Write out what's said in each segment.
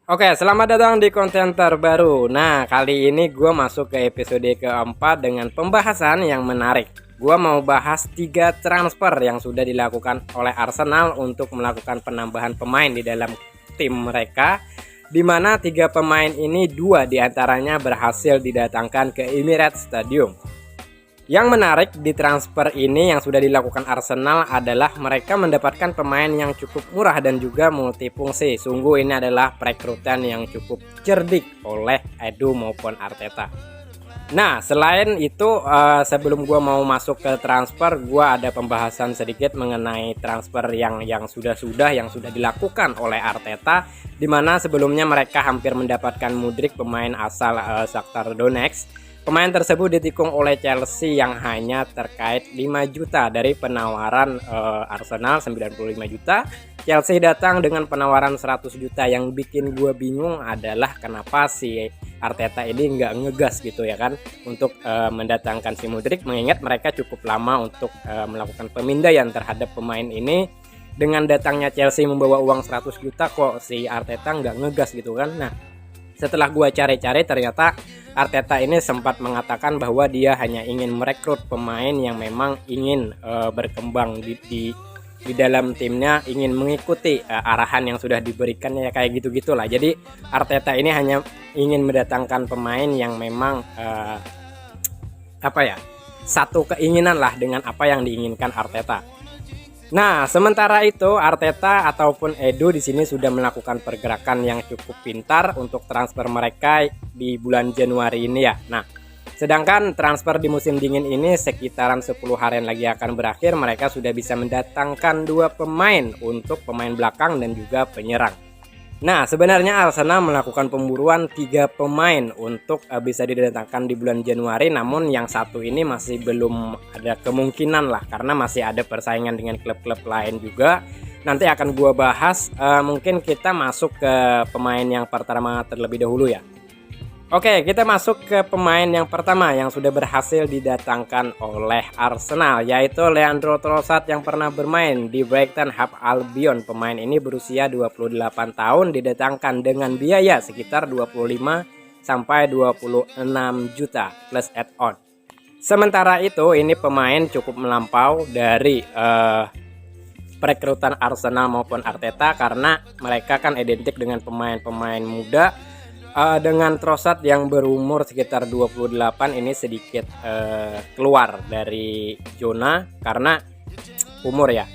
Oke, selamat datang di konten terbaru. Nah, kali ini gue masuk ke episode keempat dengan pembahasan yang menarik. Gue mau bahas 3 transfer yang sudah dilakukan oleh Arsenal untuk melakukan penambahan pemain di dalam tim mereka, di mana 3 pemain ini 2 diantaranya berhasil didatangkan ke Emirates Stadium. Yang menarik di transfer ini yang sudah dilakukan Arsenal adalah mereka mendapatkan pemain yang cukup murah dan juga multifungsi. Sungguh ini adalah perekrutan yang cukup cerdik oleh Edu maupun Arteta. Nah, selain itu sebelum gua mau masuk ke transfer, gua ada pembahasan sedikit mengenai transfer yang sudah dilakukan oleh Arteta, di mana sebelumnya mereka hampir mendapatkan Mudryk, pemain asal Shakhtar Donetsk. Pemain tersebut ditikung oleh Chelsea yang hanya terkait 5 juta dari penawaran Arsenal 95 juta. Chelsea datang dengan penawaran 100 juta. Yang bikin gue bingung adalah kenapa si Arteta ini nggak ngegas gitu ya kan untuk mendatangkan si Mudryk, mengingat mereka cukup lama untuk melakukan pemindaian terhadap pemain ini. Dengan datangnya Chelsea membawa uang 100 juta kok si Arteta nggak ngegas gitu kan. Nah, setelah gue cari-cari ternyata Arteta ini sempat mengatakan bahwa dia hanya ingin merekrut pemain yang memang ingin berkembang di dalam timnya, ingin mengikuti arahan yang sudah diberikannya, kayak gitu-gitulah. Jadi Arteta ini hanya ingin mendatangkan pemain yang memang satu keinginan lah dengan apa yang diinginkan Arteta. Nah, sementara itu Arteta ataupun Edu di sini sudah melakukan pergerakan yang cukup pintar untuk transfer mereka di bulan Januari ini ya. Nah, sedangkan transfer di musim dingin ini sekitaran 10 harian lagi akan berakhir, mereka sudah bisa mendatangkan 2 pemain untuk pemain belakang dan juga penyerang. Nah, sebenarnya Arsenal melakukan pemburuan 3 pemain untuk bisa didatangkan di bulan Januari, namun yang satu ini masih belum ada kemungkinan lah karena masih ada persaingan dengan klub-klub lain juga. Nanti akan gua bahas, mungkin kita masuk ke pemain yang pertama terlebih dahulu ya. Oke, kita masuk ke pemain yang pertama yang sudah berhasil didatangkan oleh Arsenal, yaitu Leandro Trossard yang pernah bermain di Brighton Hove Albion. Pemain ini berusia 28 tahun, didatangkan dengan biaya sekitar 25 sampai 26 juta plus add-on. Sementara itu, ini pemain cukup melampau dari perekrutan Arsenal maupun Arteta karena mereka kan identik dengan pemain-pemain muda. Dengan Trossard yang berumur sekitar 28 ini sedikit keluar dari zona karena umur ya.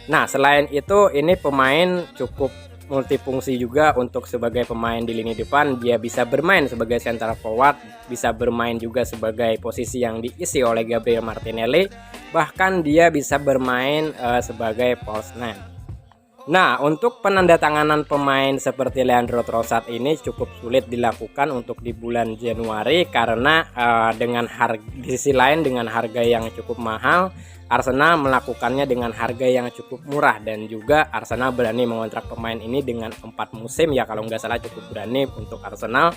Nah, selain itu ini pemain cukup multifungsi juga untuk sebagai pemain di lini depan. Dia bisa bermain sebagai center forward, bisa bermain juga sebagai posisi yang diisi oleh Gabriel Martinelli, bahkan dia bisa bermain sebagai false nine. Nah, untuk penandatanganan pemain seperti Leandro Trossard ini cukup sulit dilakukan untuk di bulan Januari karena di sisi lain dengan harga yang cukup mahal, Arsenal melakukannya dengan harga yang cukup murah, dan juga Arsenal berani mengontrak pemain ini dengan 4 musim ya, kalau nggak salah cukup berani untuk Arsenal.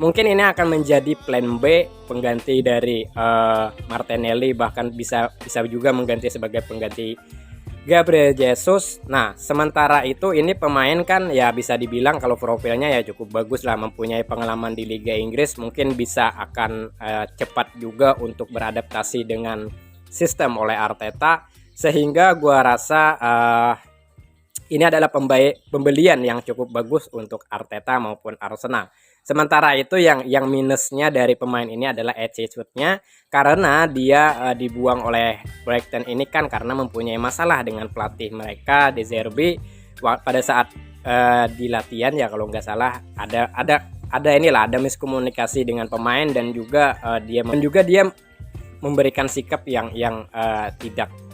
Mungkin ini akan menjadi plan B pengganti dari Martinelli, bahkan bisa juga mengganti sebagai pengganti Gabriel Jesus. Nah, sementara itu ini pemain kan ya bisa dibilang kalau profilnya ya cukup bagus lah, mempunyai pengalaman di Liga Inggris, mungkin bisa akan cepat juga untuk beradaptasi dengan sistem oleh Arteta, sehingga gua rasa ini adalah pembelian yang cukup bagus untuk Arteta maupun Arsenal. Sementara itu yang minusnya dari pemain ini adalah attitude-nya, karena dia dibuang oleh Brighton ini kan karena mempunyai masalah dengan pelatih mereka De Zerbi pada saat di latihan ya, kalau nggak salah ada miskomunikasi dengan pemain, dan juga dia memberikan sikap yang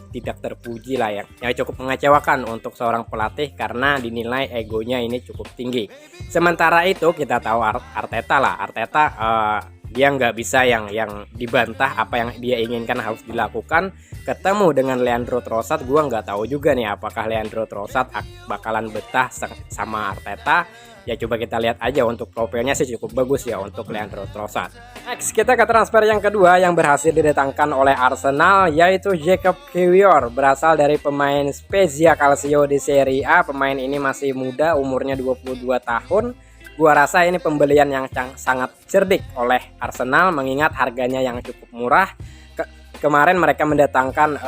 tidak terpuji lah, yang cukup mengecewakan untuk seorang pelatih karena dinilai egonya ini cukup tinggi. Sementara itu kita tahu Arteta dia nggak bisa yang dibantah, apa yang dia inginkan harus dilakukan. Ketemu dengan Leandro Trossard, gua nggak tahu juga nih apakah Leandro Trossard bakalan betah sama Arteta. Ya coba kita lihat aja, untuk profilnya sih cukup bagus ya untuk Leandro Trossard. Next kita ke transfer yang kedua yang berhasil didatangkan oleh Arsenal, yaitu Jacob Kiwior, berasal dari pemain Spezia Calcio di Serie A. Pemain ini masih muda, umurnya 22 tahun. Gua rasa ini pembelian yang sangat cerdik oleh Arsenal mengingat harganya yang cukup murah. Kemarin mereka mendatangkan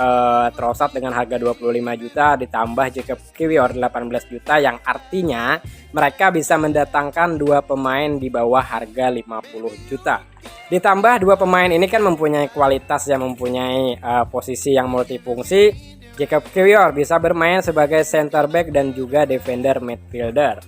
Trossard dengan harga 25 juta ditambah Jacob Kiwior 18 juta, yang artinya mereka bisa mendatangkan dua pemain di bawah harga 50 juta. Ditambah dua pemain ini kan mempunyai kualitas yang mempunyai posisi yang multifungsi. Jacob Kiwior bisa bermain sebagai center back dan juga defender midfielder.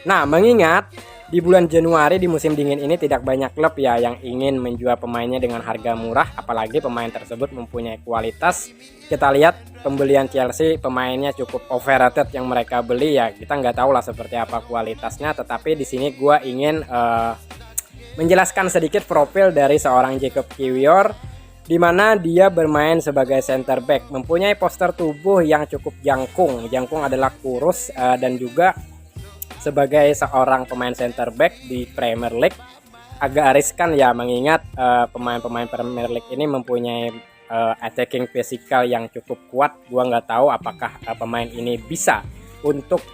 Nah, mengingat di bulan Januari di musim dingin ini tidak banyak klub ya yang ingin menjual pemainnya dengan harga murah, apalagi pemain tersebut mempunyai kualitas. Kita lihat pembelian Chelsea, pemainnya cukup overrated yang mereka beli ya. Kita nggak tahu lah seperti apa kualitasnya, tetapi di sini gue ingin menjelaskan sedikit profil dari seorang Jacob Kiwior, di mana dia bermain sebagai center back, mempunyai postur tubuh yang cukup jangkung. Jangkung adalah kurus dan juga sebagai seorang pemain center back di Premier League agak riskan ya, mengingat pemain-pemain Premier League ini mempunyai attacking physical yang cukup kuat. Gua nggak tahu apakah pemain ini bisa untuk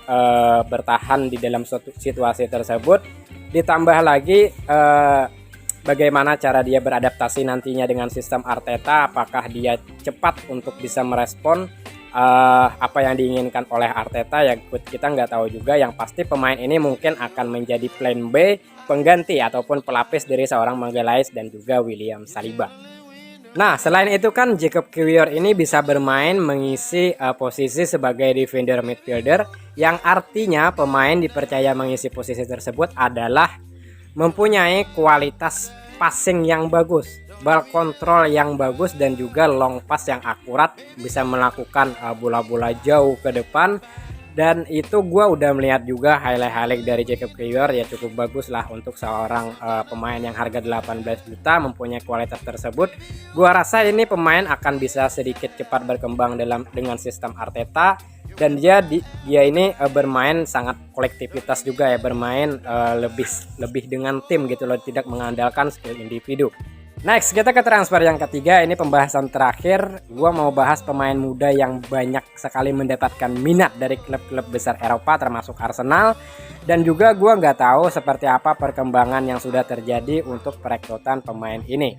bertahan di dalam suatu situasi tersebut. Ditambah lagi bagaimana cara dia beradaptasi nantinya dengan sistem Arteta, apakah dia cepat untuk bisa merespon apa yang diinginkan oleh Arteta ya, kita nggak tahu juga. Yang pasti pemain ini mungkin akan menjadi plan B, pengganti ataupun pelapis dari seorang Magalhaes dan juga William Saliba. Nah, selain itu kan Jacob Kiwior ini bisa bermain mengisi posisi sebagai defender midfielder, yang artinya pemain dipercaya mengisi posisi tersebut adalah mempunyai kualitas passing yang bagus, ball control yang bagus, dan juga long pass yang akurat, bisa melakukan bola-bola jauh ke depan. Dan itu gue udah melihat juga highlight dari Jacob Kiwior ya, cukup bagus lah untuk seorang pemain yang harga 18 juta mempunyai kualitas tersebut. Gue rasa ini pemain akan bisa sedikit cepat berkembang dengan sistem Arteta, dan dia ini bermain sangat kolektivitas juga ya, bermain lebih dengan tim gitu loh, tidak mengandalkan skill individu. Next, kita ke transfer yang ketiga. Ini pembahasan terakhir. Gua mau bahas pemain muda yang banyak sekali mendapatkan minat dari klub-klub besar Eropa termasuk Arsenal. Dan juga gua nggak tahu seperti apa perkembangan yang sudah terjadi untuk perekrutan pemain ini.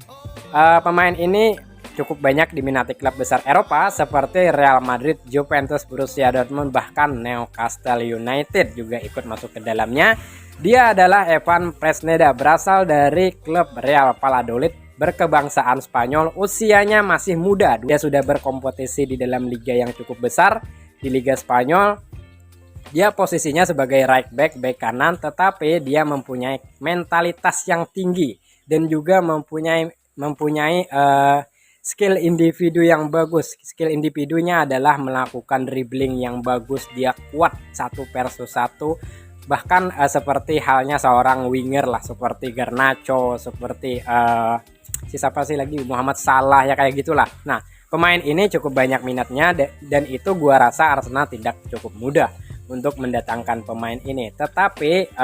Pemain ini cukup banyak diminati klub besar Eropa seperti Real Madrid, Juventus, Borussia Dortmund, bahkan Newcastle United juga ikut masuk ke dalamnya. Dia adalah Evan Fresneda, berasal dari klub Real Valladolid, berkebangsaan Spanyol, usianya masih muda. Dia sudah berkompetisi di dalam liga yang cukup besar, di Liga Spanyol. Dia posisinya sebagai right back, back kanan, tetapi dia mempunyai mentalitas yang tinggi dan juga mempunyai skill individu yang bagus. Skill individunya adalah melakukan dribbling yang bagus. Dia kuat 1 versus 1. Bahkan seperti halnya seorang winger lah, seperti Garnacho, seperti siapa sih lagi, Muhammad Salah ya, kayak gitulah. Nah, pemain ini cukup banyak minatnya, dan itu gua rasa Arsenal tidak cukup mudah untuk mendatangkan pemain ini. Tetapi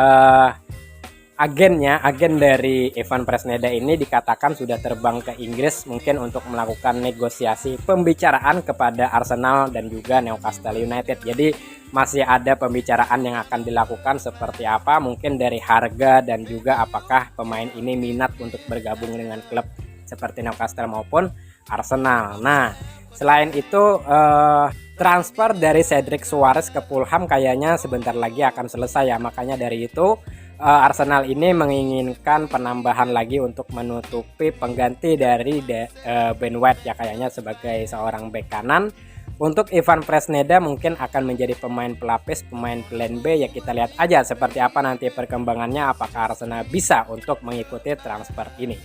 agen dari Evan Fresneda ini dikatakan sudah terbang ke Inggris, mungkin untuk melakukan negosiasi pembicaraan kepada Arsenal dan juga Newcastle United. Jadi masih ada pembicaraan yang akan dilakukan, seperti apa mungkin dari harga dan juga apakah pemain ini minat untuk bergabung dengan klub seperti Newcastle maupun Arsenal. Nah, selain itu transfer dari Cedric Soares ke Fulham kayaknya sebentar lagi akan selesai ya. Makanya dari itu Arsenal ini menginginkan penambahan lagi untuk menutupi pengganti dari Ben White ya, kayaknya sebagai seorang bek kanan. Untuk Evan Fresneda mungkin akan menjadi pemain pelapis, pemain plan B ya. Kita lihat aja seperti apa nanti perkembangannya, apakah Arsenal bisa untuk mengikuti transfer ini.